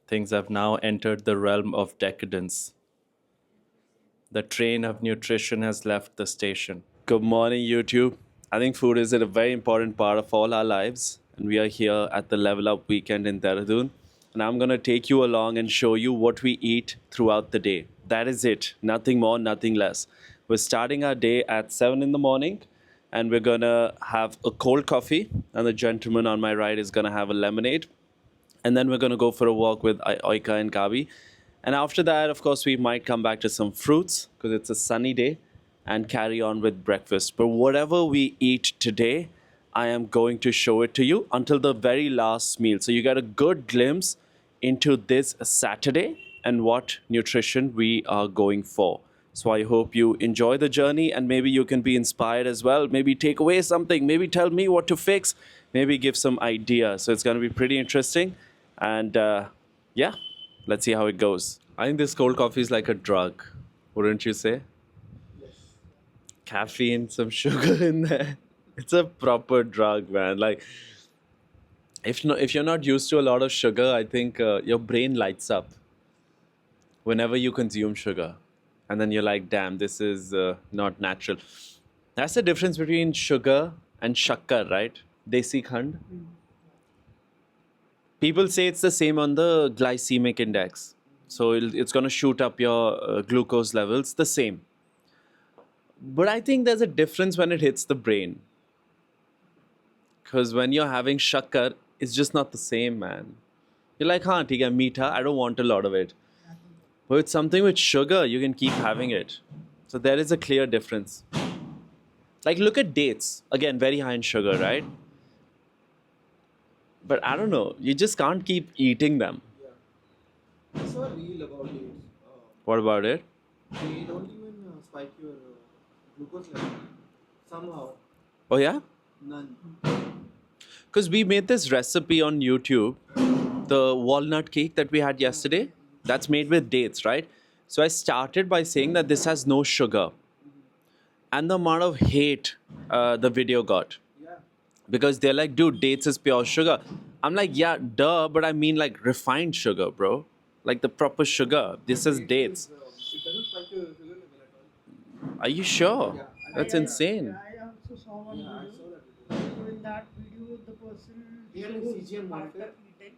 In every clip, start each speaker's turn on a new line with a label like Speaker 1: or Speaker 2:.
Speaker 1: Things have now entered the realm of decadence. The train of nutrition has left the station. Good morning, YouTube. I think food is a very important part of all our lives, and we are here at the Level Up weekend in Dehradun. And I'm going to take you along and show you what we eat throughout the day. That is it. Nothing more, nothing less. We're starting our day at 7 in the morning, and we're going to have a cold coffee, and the gentleman on my right is going to have a lemonade. And then we're going to go for a walk with Oika and Gabi. And after that, of course, we might come back to some fruits because it's a sunny day and carry on with breakfast. But whatever we eat today, I am going to show it to you until the very last meal. So you get a good glimpse into this Saturday and what nutrition we are going for. So I hope you enjoy the journey and maybe you can be inspired as well. Maybe take away something, maybe tell me what to fix, maybe give some ideas. So it's going to be pretty interesting. And yeah, let's see how it goes. I think this cold coffee is like a drug, wouldn't you say? Caffeine, some sugar in there. It's a proper drug, man. Like, if you're not used to a lot of sugar, I think your brain lights up whenever you consume sugar. And then you're like, damn, this is not natural. That's the difference between sugar and shakkar, right? Desi khand. People say it's the same on the glycemic index. So it's going to shoot up your glucose levels, the same. But I think there's a difference when it hits the brain. Because when you're having shakkar, it's just not the same, man. You're like, haan, theek hai, meetha, I don't want a lot of it. But with something with sugar, you can keep having it. So there is a clear difference. Like, look at dates. Again, very high in sugar, right? But I don't know. You just can't keep eating them.
Speaker 2: Yeah. I saw a reel about dates.
Speaker 1: What about it?
Speaker 2: They don't even spike your glucose level. Somehow.
Speaker 1: Oh, yeah?
Speaker 2: None.
Speaker 1: Because we made this recipe on YouTube, the walnut cake that we had yesterday, that's made with dates, right? So I started by saying that this has no sugar. And the amount of hate the video got.
Speaker 2: Yeah.
Speaker 1: Because they're like, dude, dates is pure sugar. I'm like, yeah, duh, but I mean like refined sugar, bro. Like the proper sugar. This is dates.
Speaker 2: It doesn't spike your sugar level at all.
Speaker 1: Are you sure?
Speaker 2: Yeah.
Speaker 1: That's insane.
Speaker 3: I also saw one
Speaker 2: Yeah, I
Speaker 3: video.
Speaker 2: saw that video.
Speaker 3: So in that video, the person
Speaker 2: Here in
Speaker 3: shows
Speaker 2: CGM monitor.
Speaker 3: after eating.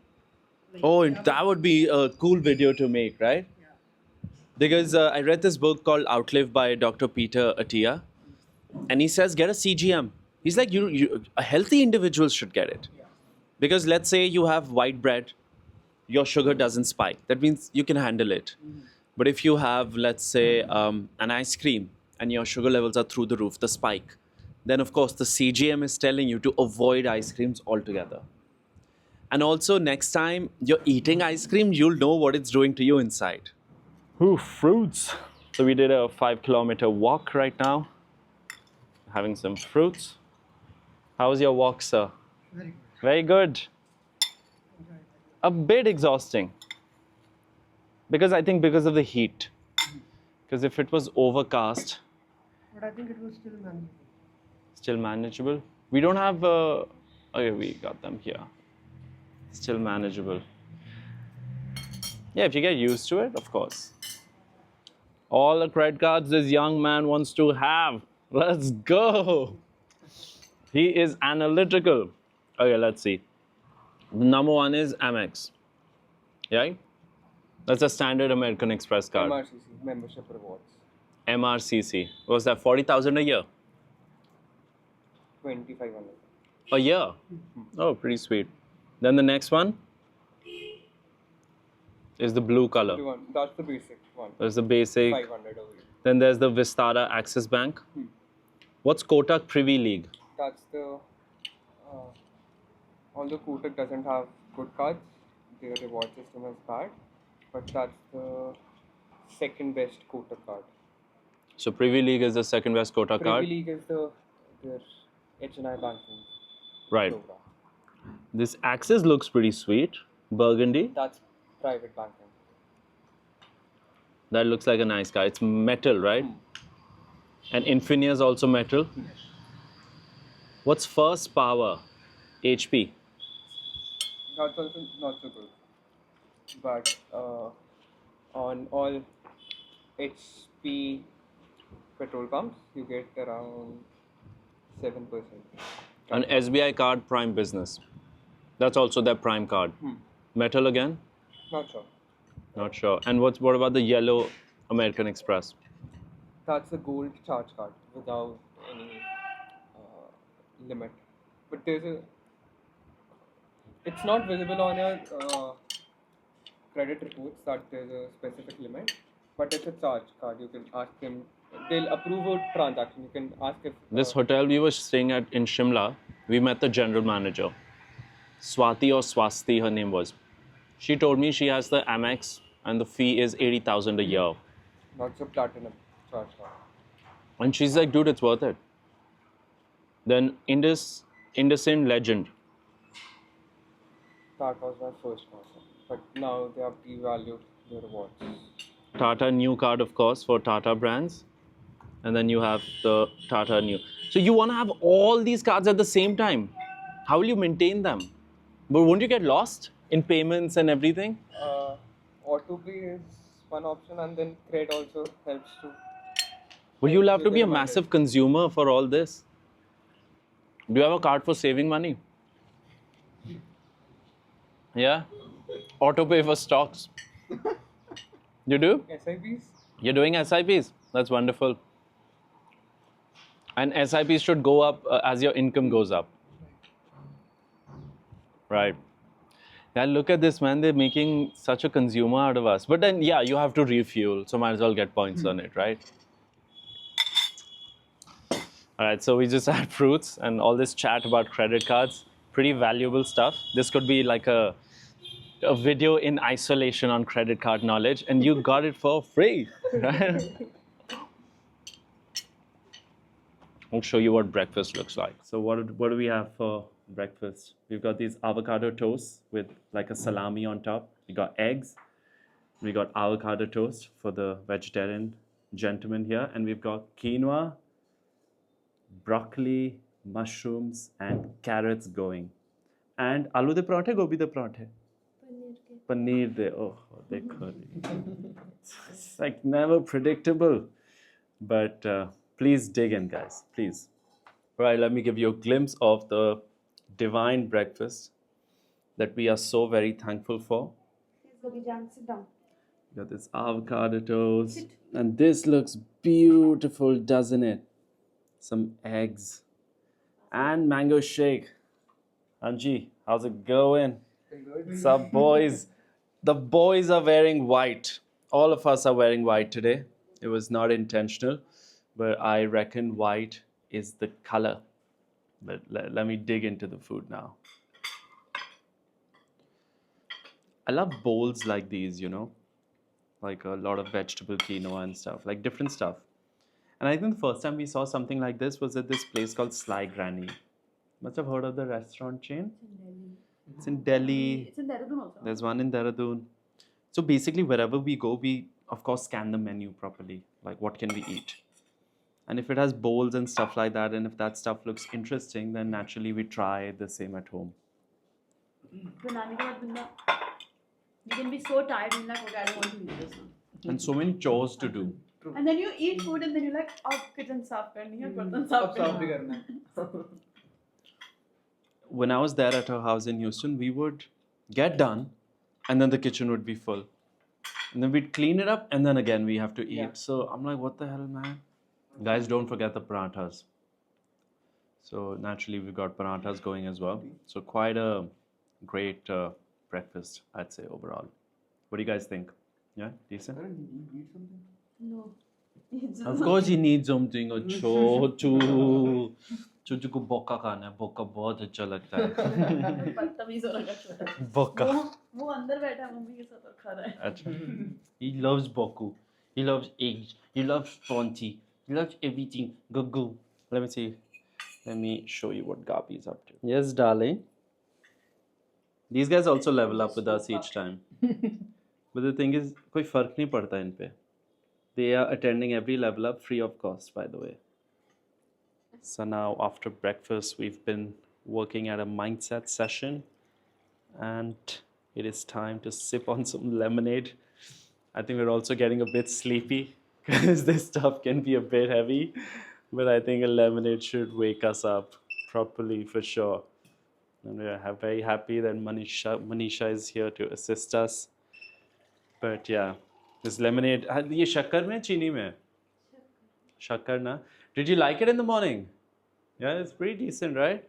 Speaker 3: Like,
Speaker 1: Oh,
Speaker 3: they
Speaker 1: and
Speaker 3: have
Speaker 1: that would be a cool video to make, right?
Speaker 3: Yeah.
Speaker 1: Because I read this book called Outlive by Dr. Peter Attia. And he says, get a CGM. He's like, a healthy individual should get it.
Speaker 2: Yeah.
Speaker 1: Because let's say you have white bread, your sugar doesn't spike. That means you can handle it. But if you have, let's say, an ice cream and your sugar levels are through the roof, the spike, then of course the CGM is telling you to avoid ice creams altogether. And also next time you're eating ice cream, you'll know what it's doing to you inside. Ooh, fruits. So we did a 5-kilometer walk right now. Having some fruits. How was your walk, sir?
Speaker 3: Very good.
Speaker 1: Very good.
Speaker 3: Enjoyed it.
Speaker 1: A bit exhausting. Because I think because of the heat. Because if it was overcast,
Speaker 3: But I think it was still manageable.
Speaker 1: still manageable. We don't have okay, we got them here. Still manageable. Yeah, if you get used to it, of course. All the credit cards this young man wants to have. Let's go. He is analytical. Okay, let's see. Number one is Amex. Yeah? That's a standard American Express card.
Speaker 2: MRCC, membership rewards.
Speaker 1: MRCC. What was that 40,000 a year?
Speaker 2: 2,500.
Speaker 1: A year? Oh, pretty sweet. Then the next one is the blue color.
Speaker 2: That's the basic one.
Speaker 1: There's the basic.
Speaker 2: 500 over here.
Speaker 1: Then there's the Vistara Axis Bank. What's Kotak Privy League?
Speaker 2: That's the. Although Kotak doesn't have good cards, their reward system is bad. But that's the second best Kotak card.
Speaker 1: So Privy League is the second best Kotak
Speaker 2: Privy
Speaker 1: card.
Speaker 2: League is their HNI banking
Speaker 1: Right.
Speaker 2: program.
Speaker 1: This Axis looks pretty sweet. Burgundy.
Speaker 2: That's private banking.
Speaker 1: That looks like a nice car. It's metal, right? And Infineon is also metal. What's First Power? HP.
Speaker 2: That's also not so good. but on all HP petrol pumps, you get around 7%.
Speaker 1: An SBI card Prime Business. That's also their Prime card. Metal again?
Speaker 2: Not sure.
Speaker 1: Not sure. And what about the yellow American Express?
Speaker 2: That's a gold charge card without any limit. But it's not visible on your credit reports that there's a specific limit, but it's a charge card. You can ask them, they'll approve a transaction. You can ask if.
Speaker 1: This hotel we were staying at in Shimla, we met the general manager. Swati or Swasti, her name was. She told me she has the Amex and the fee is 80,000 a year.
Speaker 2: Not so platinum charge card.
Speaker 1: And she's like, dude, it's worth it. Then IndusInd Legend.
Speaker 2: That was my first card. But now they have devalued the rewards.
Speaker 1: Tata New card, of course, for Tata brands. And then you have the Tata New. So you want to have all these cards at the same time. How will you maintain them? But won't you get lost in payments and everything?
Speaker 2: Autopay is one option, and then credit also helps to.
Speaker 1: But you'll have to
Speaker 2: with
Speaker 1: be
Speaker 2: the
Speaker 1: a
Speaker 2: reminders.
Speaker 1: massive consumer for all this. Do you have a card for saving money? Yeah? Autopay for stocks. You do?
Speaker 2: SIPs?
Speaker 1: You're doing SIPs. That's wonderful. And SIPs should go up as your income goes up. Right. Yeah, look at this, man. They're making such a consumer out of us. But then, yeah, you have to refuel. So might as well get points on it, right? All right, so we just had fruits and all this chat about credit cards. Pretty valuable stuff. This could be like a video in isolation on credit card knowledge, and you got it for free, right? I'll show you what breakfast looks like. So what do we have for breakfast? We've got these avocado toasts with like a salami on top. We got eggs. We got avocado toast for the vegetarian gentleman here. And we've got quinoa, broccoli, mushrooms, and carrots going. And aloo de parathe, gobi de parathe. Paneer de, oh, dekho. It's like never predictable. But please dig in, guys, please. All right, let me give you a glimpse of the divine breakfast that we are so very thankful for.
Speaker 4: Sit down.
Speaker 1: Got this avocado toast. And this looks beautiful, doesn't it? Some eggs and mango shake. Anji, how's it going? What's up, boys? The boys are wearing white. All of us are wearing white today. It was not intentional, but I reckon white is the color. But let me dig into the food now. I love bowls like these, you know, like a lot of vegetable quinoa and stuff, like different stuff. And I think the first time we saw something like this was at this place called Sly Granny. Must have heard of the restaurant chain. It's in Delhi.
Speaker 4: It's in Dehradun also.
Speaker 1: There's one in Dehradun. So basically, wherever we go, we of course scan the menu properly. Like, what can we eat? And if it has bowls and stuff like that, and if that stuff looks interesting, then naturally we try the same at home.
Speaker 4: बनाने के बाद बंदा, you can be so tired and like, okay, I don't want to eat this one.
Speaker 1: And so many chores to do.
Speaker 4: And then you eat food and then you're like, oh, kitchen साफ करनी है, बर्तन साफ करना है.
Speaker 1: When I was there at her house in Houston, we would get done, and then the kitchen would be full. And then we'd clean it up, and then again we have to eat.
Speaker 2: Yeah.
Speaker 1: So I'm like, what the hell, man? Guys, don't forget the parathas. So naturally, we've got parathas going as well. So quite a great breakfast, I'd say, overall. What do you guys think? Yeah, decent?
Speaker 4: No. It's
Speaker 1: Of course, you need something. Chochu. Chochu को बोका खाना है. बोका बहुत अच्छा लगता है.
Speaker 4: बदतमीज हो रहा है छोटा.
Speaker 1: बोका.
Speaker 4: वो अंदर बैठा है मम्मी के साथ और खा रहा है.
Speaker 1: अच्छा. He loves boku. He loves eggs. He loves spongy. He loves everything. Go. Let me see. Let me show you what Gabi is up to. Yes, darling. These guys also level up with us each time. But the thing is, कोई फर्क नहीं पड़ता इन पे. They are attending every level up free of cost, by the way. So now after breakfast, we've been working at a mindset session, and It is time to sip on some lemonade. I think we're also getting a bit sleepy because this stuff can be a bit heavy, but I think a lemonade should wake us up properly for sure. And we're very happy that Manisha is here to assist us. But yeah, this lemonade, ये शक्कर में चीनी में? Shakkar na? Did you like it in the morning? Yeah, it's pretty decent, right?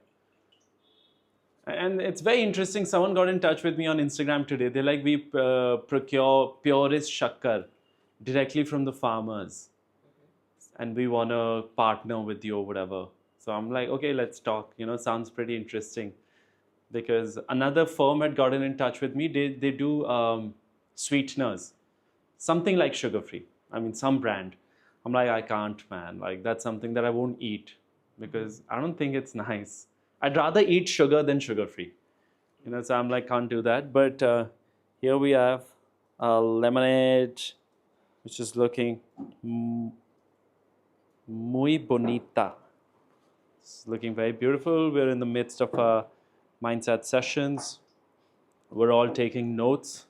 Speaker 1: And it's very interesting. Someone got in touch with me on Instagram today. They're like, we procure purest shakkar directly from the farmers, and we want to partner with you or whatever. So I'm like, okay, let's talk. Sounds pretty interesting. Because another firm had gotten in touch with me. They do sweeteners, something like sugar free. I mean, some brand. I'm like, I can't, man. Like, that's something that I won't eat because I don't think it's nice. I'd rather eat sugar than sugar free. So I'm like, can't do that. But here we have a lemonade, which is looking muy bonita. It's looking very beautiful. We're in the midst of our mindset sessions. We're all taking notes.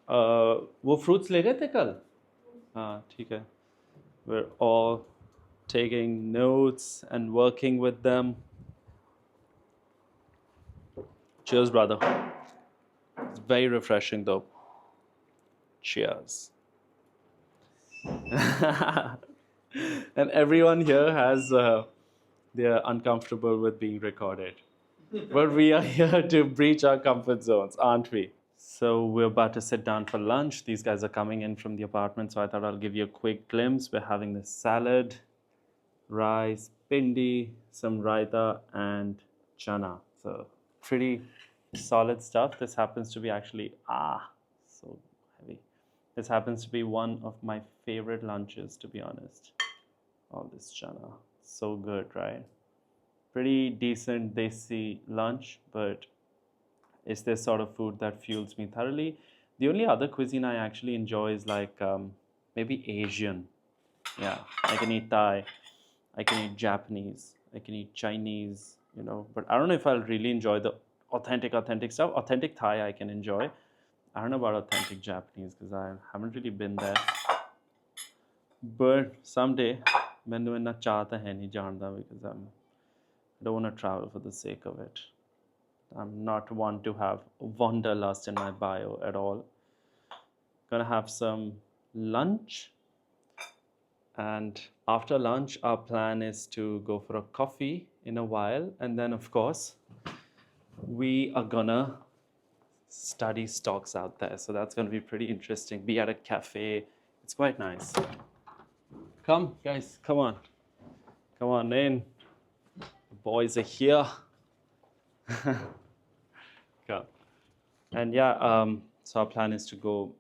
Speaker 1: वो fruits ले गए थे कल? हाँ, ठीक है. We're all taking notes and working with them. Cheers, brother. It's very refreshing, though. Cheers. And everyone here has, they're uncomfortable with being recorded. But we are here to breach our comfort zones, aren't we? So we're about to sit down for lunch. These guys are coming in from the apartment, so I thought I'll give you a quick glimpse. We're having this salad, rice, pindi, some raita, and chana. So pretty solid stuff. This happens to be actually, so heavy. This happens to be one of my favorite lunches, to be honest. All this chana. So good, right? Pretty decent desi lunch, but it's this sort of food that fuels me thoroughly. The only other cuisine I actually enjoy is like maybe Asian. Yeah, I can eat Thai, I can eat Japanese, I can eat Chinese, but I don't know if I'll really enjoy the authentic stuff. Authentic Thai I can enjoy. I don't know about authentic Japanese because I haven't really been there. But someday, ਮੈਨੂੰ ਇੰਨਾ ਚਾਹ ਤਾਂ ਹੈ ਨਹੀਂ ਜਾਣ ਦਾ because I don't want to travel for the sake of it. I'm not one to have wanderlust in my bio at all. Gonna have some lunch. And after lunch, our plan is to go for a coffee in a while. And then, of course, we are gonna study stocks out there. So that's gonna be pretty interesting. Be at a cafe. It's quite nice. Come, guys, come on. Come on in. The boys are here. Come. And yeah, so our plan is to go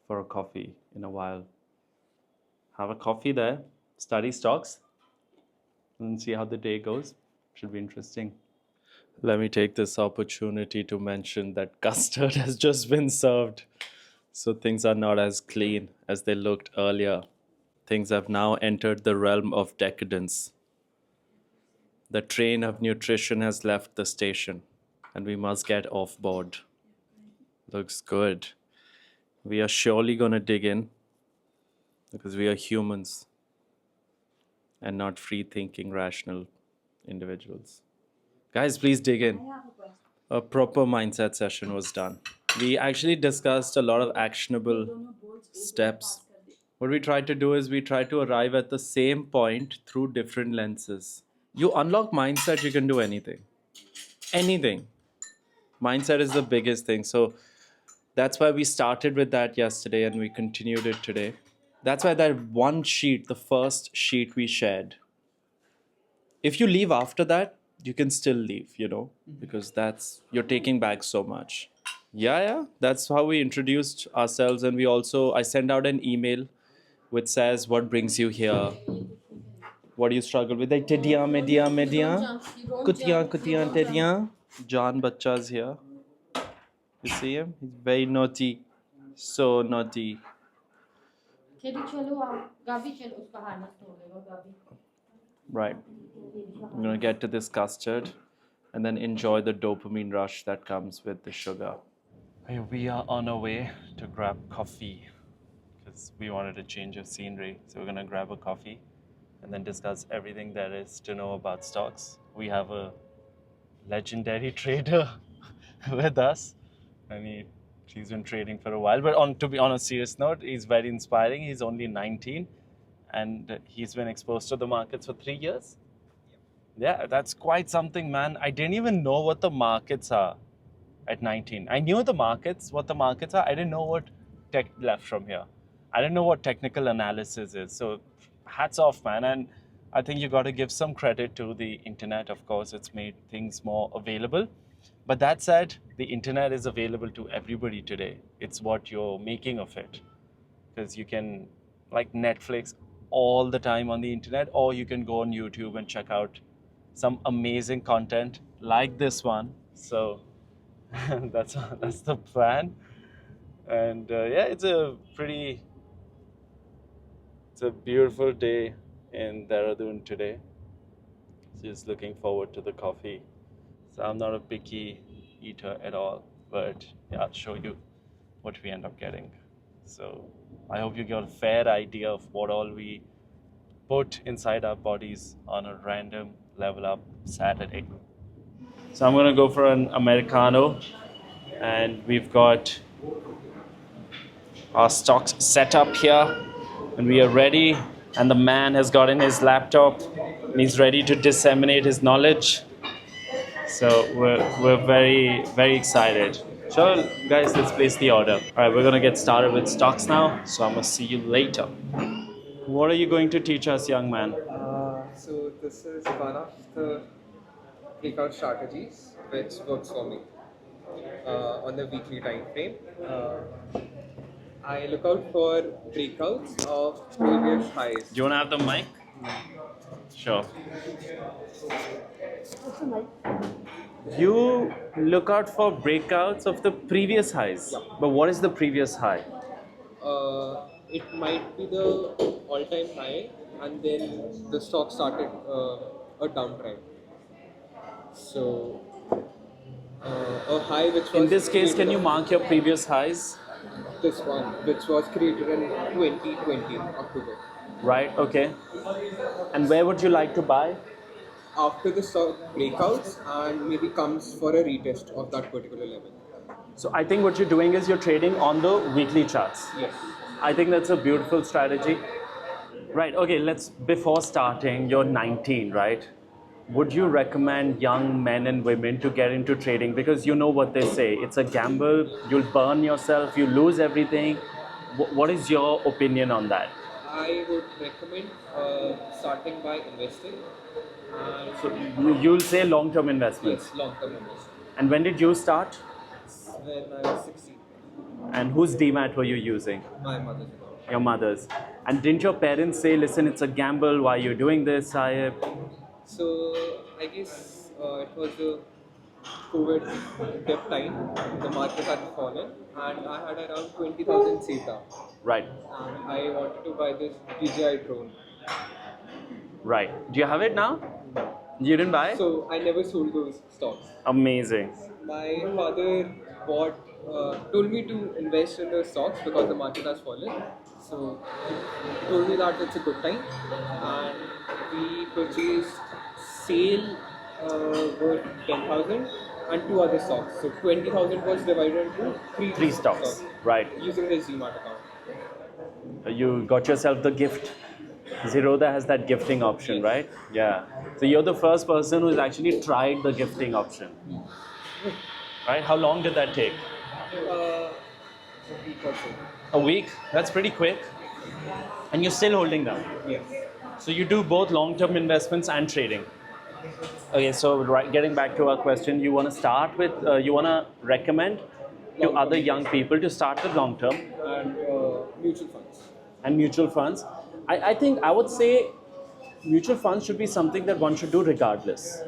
Speaker 1: for a coffee in a while. Have a coffee there, study stocks, and see how the day goes. Should be interesting. Let me take this opportunity to mention that custard has just been served. So things are not as clean as they looked earlier. Things have now entered the realm of decadence. The train of nutrition has left the station, and we must get off board. Looks good. We are surely going to dig in because we are humans and not free-thinking, rational individuals. Guys, please dig in. A proper mindset session was done. We actually discussed a lot of actionable steps. What we tried to do is we tried to arrive at the same point through different lenses. You unlock mindset, you can do anything. Anything. Mindset is the biggest thing. So that's why we started with that yesterday and we continued it today. That's why that one sheet, the first sheet we shared, if you leave after that, you can still leave, because you're taking back so much. Yeah, that's how we introduced ourselves. And I sent out an email which says, what brings you here? What do you struggle with? Like, median, kutiyan, tediyan. John Bachcha's here. You see him? He's very naughty. So naughty. Right. I'm going to get to this custard and then enjoy the dopamine rush that comes with the sugar. Hey, we are on our way to grab coffee because we wanted to change of scenery. So we're going to grab a coffee and then discuss everything there is to know about stocks. We have a legendary trader with us. I mean, he's been trading for a while, but to be on a serious note, he's very inspiring. He's only 19 and he's been exposed to the markets for 3 years. Yeah, that's quite something, man. I didn't even know what the markets are at 19. I knew what the markets are. I didn't know what tech left from here. I didn't know what technical analysis is. So hats off, man. And I think you got to give some credit to the internet. Of course, it's made things more available. But that said, the internet is available to everybody today. It's what you're making of it. Because you can, like Netflix, all the time on the internet, or you can go on YouTube and check out some amazing content like this one. So that's the plan. And yeah, it's a beautiful day in Dehradun today. Just looking forward to the coffee. So I'm not a picky eater at all, but yeah, I'll show you what we end up getting. So I hope you get a fair idea of what all we put inside our bodies on a random level up Saturday. So I'm gonna go for an Americano, and we've got our stocks set up here, and we are ready. And the man has gotten his laptop, and he's ready to disseminate his knowledge. So we're very, very excited. So guys, let's place the order. All right, we're gonna get started with stocks now. So I'm gonna see you later. What are you going to teach us, young man?
Speaker 2: So this is one of the breakout strategies which works for me on the weekly time frame. I look out for breakouts of previous highs.
Speaker 1: Do you want to have the mic? Sure.
Speaker 4: What's the mic?
Speaker 1: You look out for breakouts of the previous highs.
Speaker 2: Yeah.
Speaker 1: But what is the previous high?
Speaker 2: It might be the all-time high, and then the stock started a downtrend. So a high which was
Speaker 1: In this case, can
Speaker 2: created
Speaker 1: you
Speaker 2: on
Speaker 1: mark your previous highs?
Speaker 2: this one, which was created in 2020 October.
Speaker 1: Right, okay. And where would you like to buy?
Speaker 2: After the stock breakouts and maybe comes for a retest of that particular level.
Speaker 1: So I think what you're doing is you're trading on the weekly charts.
Speaker 2: Yes.
Speaker 1: I think that's a beautiful strategy. Right, okay, before starting, you're 19, right? Would you recommend young men and women to get into trading? Because you know what they say, it's a gamble, you'll burn yourself, you lose everything. What is your opinion on that?
Speaker 2: I would recommend starting by investing. And
Speaker 1: So you'll say long-term investments.
Speaker 2: yes, long-term investing.
Speaker 1: And when did you start?
Speaker 2: When I was 16,
Speaker 1: And whose demat were you using?
Speaker 2: my mother's account.
Speaker 1: Your mother's. And didn't your parents say, listen, it's a gamble, why are you doing this, Sahib?
Speaker 2: So I guess it was the COVID dip time. The market had fallen, and I had around 20,000 saved up.
Speaker 1: Right,
Speaker 2: And I wanted to buy this DJI drone.
Speaker 1: right. Do you have it now? You didn't buy it?
Speaker 2: So I never sold those stocks.
Speaker 1: Amazing.
Speaker 2: My father told me to invest in the stocks because the market has fallen. So he told me that it's a good time, and we purchased sale worth 10,000 and two other stocks. So 20,000 was divided into
Speaker 1: Three stocks, right.
Speaker 2: using his Demat account.
Speaker 1: You got yourself the gift. Zerodha has that gifting option,
Speaker 2: Yes.
Speaker 1: right? Yeah. So you're the first person who's actually tried the gifting option. Right? How long did that take?
Speaker 2: A week or so.
Speaker 1: A week? That's pretty quick. And you're still holding them.
Speaker 2: Yes.
Speaker 1: So you do both long-term investments and trading. Okay, so getting back to our question, you want to start with, you want to recommend to
Speaker 2: Long-term
Speaker 1: other young people to start with long-term
Speaker 2: And mutual funds.
Speaker 1: and mutual funds. I think I would say mutual funds should be something that one should do regardless.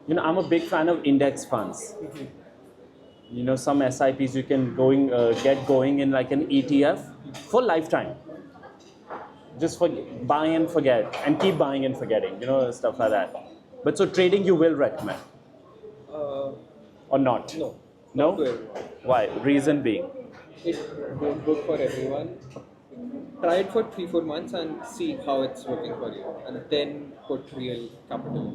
Speaker 1: You know, I'm a big fan of index funds. You know, some SIPs you can get going in like an ETF for lifetime. Just buy and forget and keep buying and forgetting, you know, stuff like that. But so trading you will recommend.
Speaker 2: Uh,
Speaker 1: or not?
Speaker 2: no,
Speaker 1: No?
Speaker 2: not to everyone.
Speaker 1: Why? Reason being?
Speaker 2: It won't work for everyone. Try it for 3 4 months and see how it's working for you, and then put real capital.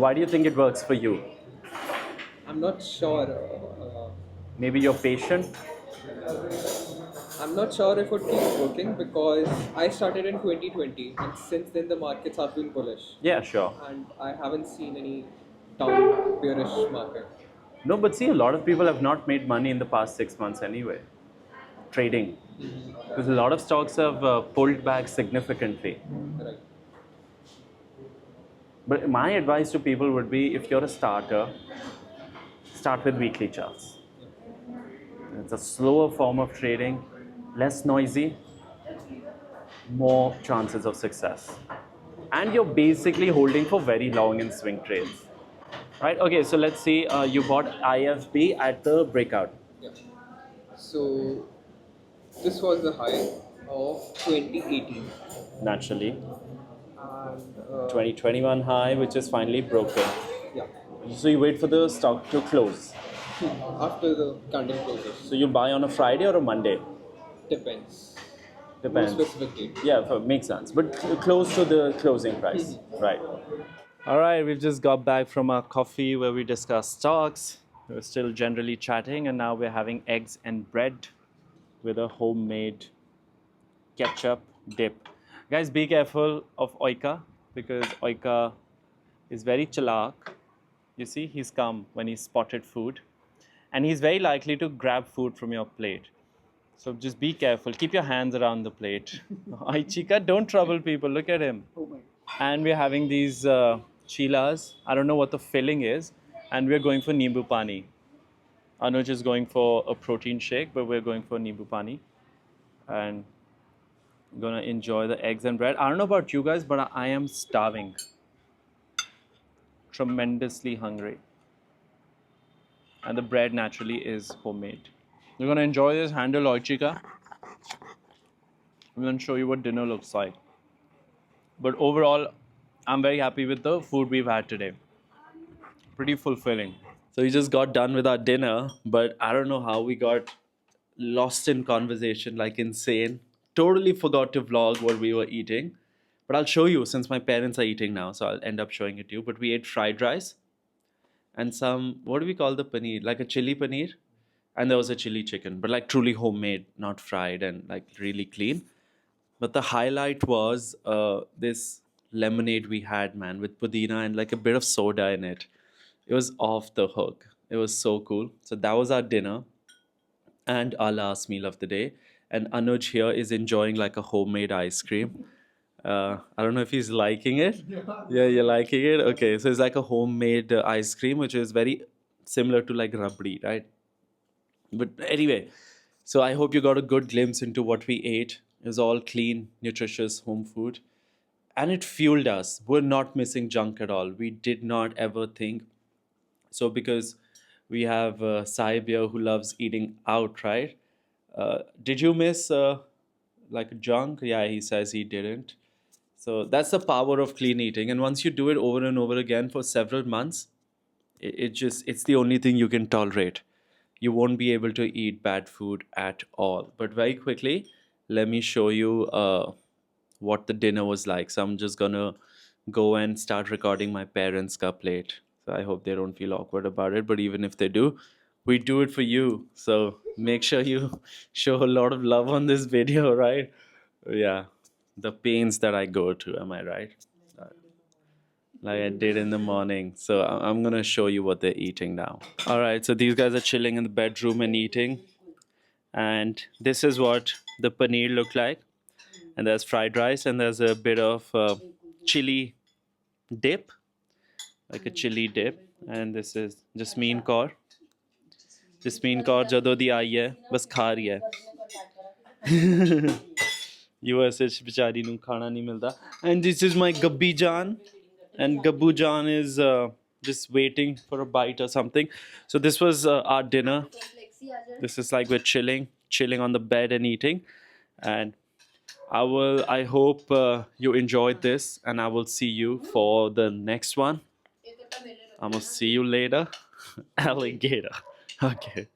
Speaker 1: Why do you think it works for you?
Speaker 2: I'm not sure.
Speaker 1: Maybe you're patient?
Speaker 2: I'm not sure if it keeps working because I started in 2020, and since then the markets have been bullish,
Speaker 1: Yeah, sure.
Speaker 2: and I haven't seen any down bearish market.
Speaker 1: No, but see, a lot of people have not made money in the past 6 months anyway, trading. Because a lot of stocks have pulled back significantly.
Speaker 2: Right.
Speaker 1: But my advice to people would be if you're a starter, start with weekly charts. It's a slower form of trading, less noisy, more chances of success. And you're basically holding for very long in swing trades. Right? Okay, so let's see, you bought IFB at the breakout.
Speaker 2: Yeah. So this was the high of 2018,
Speaker 1: Naturally.
Speaker 2: and
Speaker 1: 2021 high, which is finally broken.
Speaker 2: yeah,
Speaker 1: So you wait for the stock to close.
Speaker 2: after the candle closes.
Speaker 1: So you buy on a Friday or a Monday?
Speaker 2: Depends.
Speaker 1: Depends.
Speaker 2: No specific date.
Speaker 1: Yeah, makes sense. But close to the closing price, right? All right, we've just got back from our coffee where we discussed stocks. We're still generally chatting, and now we're having eggs and bread with a homemade ketchup dip. Guys, be careful of Oika because Oika is very chalak. You see, he's come when he spotted food, and he's very likely to grab food from your plate. So just be careful. Keep your hands around the plate. Ay, chica, don't trouble people. Look at him. And we're having these chilas. I don't know what the filling is. And we're going for Nimbu Pani. Anuj is going for a protein shake, but we're going for Nimbu Pani. And gonna enjoy the eggs and bread. I don't know about you guys, but I am starving. Tremendously hungry. And the bread naturally is homemade. You're gonna enjoy this handle oil chica. I'm gonna show you what dinner looks like. But overall, I'm very happy with the food we've had today. Pretty fulfilling. So we just got done with our dinner, but I don't know how we got lost in conversation like insane. Totally forgot to vlog what we were eating. But I'll show you since my parents are eating now, so I'll end up showing it to you. But we ate fried rice and some, what do we call the paneer? Like a chili paneer. And there was a chili chicken, but like truly homemade, not fried and like really clean. But the highlight was this lemonade we had, man, with pudina and like a bit of soda in it. It was off the hook. It was so cool. So that was our dinner and our last meal of the day. And Anuj here is enjoying like a homemade ice cream. I don't know if he's liking it. Yeah, you're liking it? Okay, so it's like a homemade ice cream, which is very similar to like rabdi, right? But anyway, so I hope you got a good glimpse into what we ate. It was all clean, nutritious home food. And it fueled us. We're not missing junk at all. We did not ever think. So, because we have Saib here who loves eating out, right? Did you miss like junk? Yeah, he says he didn't. So, that's the power of clean eating. And once you do it over and over again for several months, it's the only thing you can tolerate. You won't be able to eat bad food at all. But very quickly, let me show you what the dinner was like. So I'm just gonna go and start recording my parents' ka plate. So I hope they don't feel awkward about it. But even if they do, we do it for you. So make sure you show a lot of love on this video, right? Yeah, the pains that I go to. Am I right? Like I did in the morning. So I'm gonna show you what they're eating now. All right, so these guys are chilling in the bedroom and eating, and this is what the paneer looked like. And there's fried rice, and there's a bit of chili dip, like a chili dip. And this is Jasmine Kaur. Jasmine Kaur ਜਦੋਂ ਦੀ ਆਈ ਹੈ ਬਸ ਖਾ ਰਹੀ ਹੈ US ਵਿੱਚ ਵਿਚਾਰੀ ਨੂੰ ਖਾਣਾ ਨਹੀਂ ਮਿਲਦਾ. And this is my Gabbi Jan, and Gabbu Jan is just waiting for a bite or something. So this was our dinner. This is like we're chilling on the bed and eating. And I hope you enjoyed this, and I will see you for the next one. I'm gonna see you later. Alligator. Okay.